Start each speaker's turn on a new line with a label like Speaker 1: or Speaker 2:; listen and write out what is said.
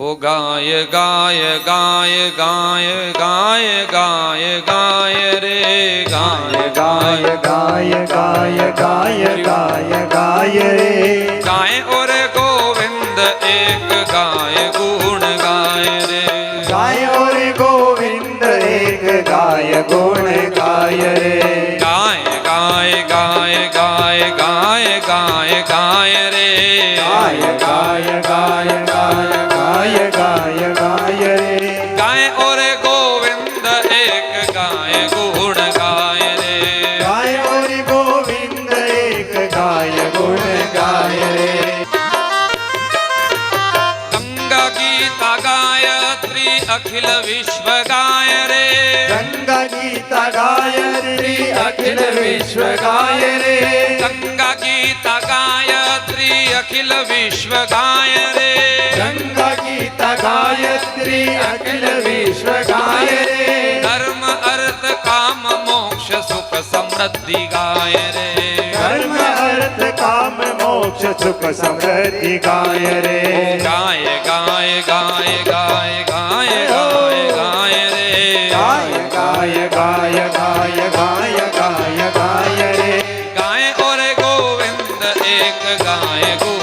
Speaker 1: ओ गाय गाय गाय गाय गाय गाय गाय रे गाय
Speaker 2: गाय गाय गाय गाय गाय गाय रे
Speaker 1: गाय और गोविंद एक गाय गुण गाय रे
Speaker 2: गाय और गोविंद एक गाय गुण गाय रे
Speaker 1: गाय गाय गाय गाय गाय गाय गाय रे
Speaker 2: गाय गाय गाय गाय गाय गाय गाय रे
Speaker 1: गाय और गोविंद एक गाय गुण गाय रे
Speaker 2: गाय और गोविंद एक गाय गुण गाय रे
Speaker 1: गंगा गीता गायत्री अखिल विश्व गाय रे
Speaker 2: गंगा गीता गायत्री अखिल विश्व गाय रे
Speaker 1: गंगा गीता गायत्री अखिल विश्व गाय रे
Speaker 2: गंगा गीता गायत्री अखिल विश्व गाय रे
Speaker 1: धर्म अर्थ काम मोक्ष सुख समृद्धि गाय रे
Speaker 2: धर्म अर्थ काम मोक्ष सुख समृद्धि गाय रे
Speaker 1: गाय गाय गाय गाय गाय गाय गाय रे
Speaker 2: गाय गाय गाय गाय गाय गाय गाय रे
Speaker 1: गाय और गोविंद एक गाय गुण